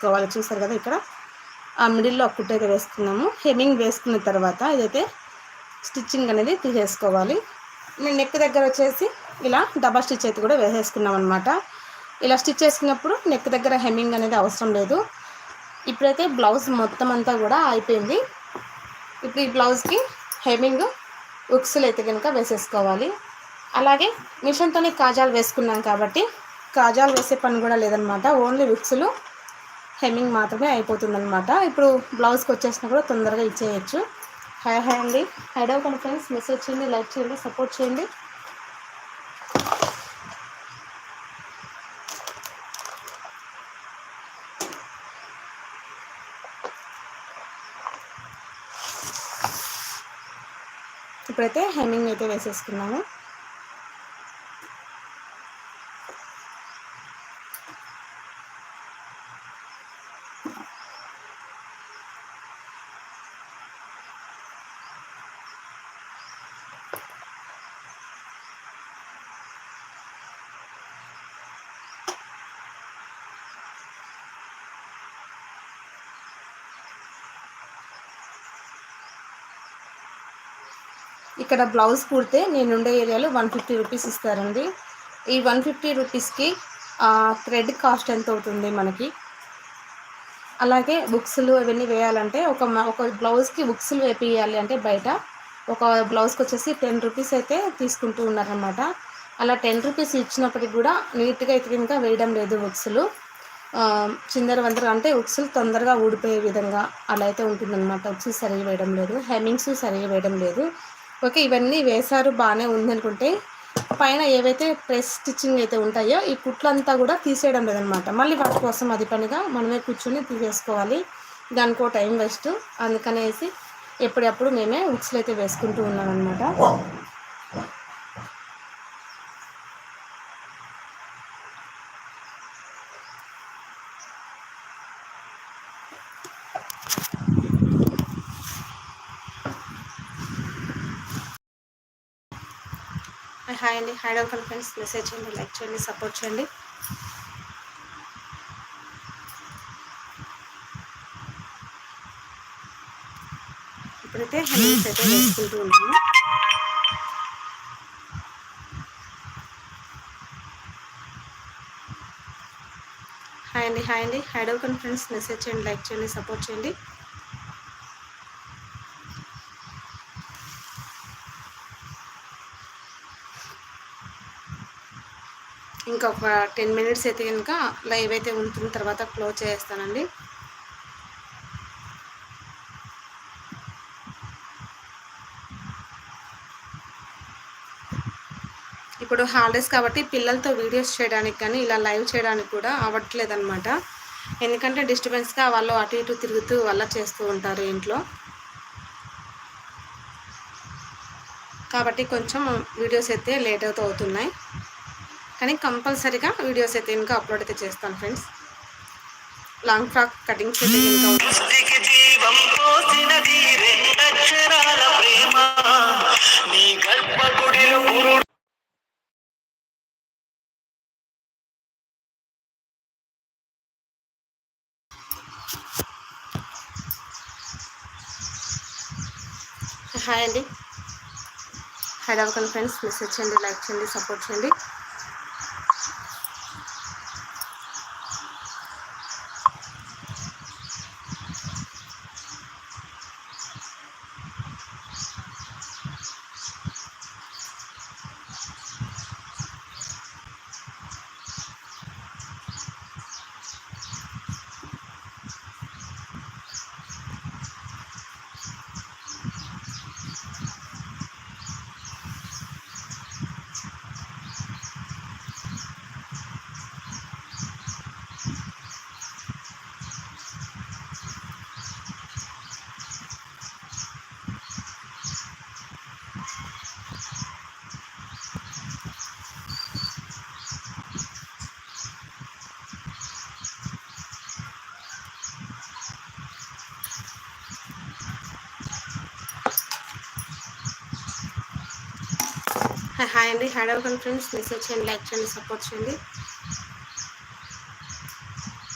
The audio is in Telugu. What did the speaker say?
వేసుకోవాలి. చూసారు కదా ఇక్కడ ఆ మిడిల్లో ఒక కుట్టు అయితే వేసుకున్నాము. హెమ్మింగ్ వేసుకున్న తర్వాత ఇదైతే స్టిచ్చింగ్ అనేది తీసేసుకోవాలి. మేము నెక్ దగ్గర వచ్చేసి ఇలా డబల్ స్టిచ్ అయితే కూడా వేసేసుకున్నాం అనమాట. ఇలా స్టిచ్ చేసుకున్నప్పుడు నెక్ దగ్గర హెమ్మింగ్ అనేది అవసరం లేదు. ఇప్పుడైతే బ్లౌజ్ మొత్తం అంతా కూడా అయిపోయింది. ఇప్పుడు ఈ బ్లౌజ్కి హెమ్మింగ్ ఉక్సులు అయితే కనుక వేసేసుకోవాలి. అలాగే మిషన్తోనే కాజాలు వేసుకున్నాం కాబట్టి కాజాలు వేసే పని కూడా లేదనమాట. ఓన్లీ ఉక్సులు హెమ్మింగ్ మాత్రమే అయిపోతుందన్నమాట. ఇప్పుడు బ్లౌజ్కి వచ్చేసినా కూడా తొందరగా ఇచ్చేయచ్చు. హాయ్ అండి, హైడ్ అవ్వకండి ఫ్రెండ్స్, మెసేజ్ చేయండి, లైక్ చేయండి, సపోర్ట్ చేయండి. ఇప్పుడైతే హెమ్మింగ్ అయితే వేసేసుకున్నాము. ఇక్కడ బ్లౌజ్ కుడితే నేను ఉండే ఏరియాలో 150 రూపీస్ ఇస్తారండి. ఈ 150 రూపీస్కి థ్రెడ్ కాస్ట్ ఎంత అవుతుంది మనకి. అలాగే బుక్స్లు అవన్నీ వేయాలంటే ఒక బ్లౌజ్కి బుక్స్లు వేపియాలి అంటే బయట ఒక బ్లౌజ్కి వచ్చేసి 10 రూపీస్ అయితే తీసుకుంటూ ఉన్నారనమాట. అలా 10 రూపీస్ ఇచ్చినప్పటికి కూడా నీట్గా అయితే ఇంకా వేయడం లేదు బుక్స్లు. చిందర వందర అంటే ఉక్సులు తొందరగా ఊడిపోయే విధంగా అలా అయితే ఉంటుందన్నమాట. ఉక్సులు సరిగా వేయడం లేదు, హెమ్మింగ్స్ సరిగా వేయడం లేదు. ఓకే, ఇవన్నీ వేశారు బాగానే ఉందనుకుంటే పైన ఏవైతే ప్రెస్ స్టిచ్చింగ్ అయితే ఉంటాయో ఈ కుట్లంతా కూడా తీసేయడం లేదనమాట. మళ్ళీ వాటి కోసం అది పనిగా మనమే కూర్చొని తీసేసుకోవాలి. దానికో టైం వేస్ట్. అందుకనేసి ఎప్పుడప్పుడు మేమే ఉక్సులు అయితే వేసుకుంటూ ఉన్నాం అనమాట. హాయ్ అండి, హైడ్ అవ్వకండి ఫ్రెండ్స్, మెసేజ్ చేయండి, లైక్ చేయండి, సపోర్ట్ చేయండి. ఇప్పుడైతే హెమ్మింగ్స్ అయితే వేసుకుంటూ ఉన్నాము. హాయ్ అండి, హైడ్ అవ్వకండి ఫ్రెండ్స్, మెసేజ్ చేయండి, లైక్ చేయండి, సపోర్ట్ చేయండి. ఇంకొక 10 మినిట్స్ అయితే కనుక లైవ్ అయితే ఉంటుంది, తర్వాత క్లోజ్ చేస్తానండి. ఇప్పుడు హాలిడేస్ కాబట్టి పిల్లలతో వీడియోస్ చేయడానికి కానీ ఇలా లైవ్ చేయడానికి కూడా అవ్వట్లేదు అనమాట. ఎందుకంటే డిస్టర్బెన్స్గా వాళ్ళు అటు ఇటు తిరుగుతూ వల్ల చేస్తూ ఉంటారు ఇంట్లో. కాబట్టి కొంచెం వీడియోస్ అయితే లేట్ అవుతున్నాయి. కానీ కంపల్సరీగా వీడియోస్ అయితే ఇంకా అప్లోడ్ అయితే చేస్తాను ఫ్రెండ్స్. లాంగ్ ఫ్రాక్ కటింగ్స్ అయితే హాయ్ అండి, హైడ్ అవ్వకండి ఫ్రెండ్స్, మెసేజ్ చేయండి, లైక్ చేయండి, సపోర్ట్ చేయండి. హాయ్ అండి, హైడ్ అవ్వకండి ఫ్రెండ్స్, మెసేజ్ చేయండి, లైక్ చేయండి, సపోర్ట్ చేయండి.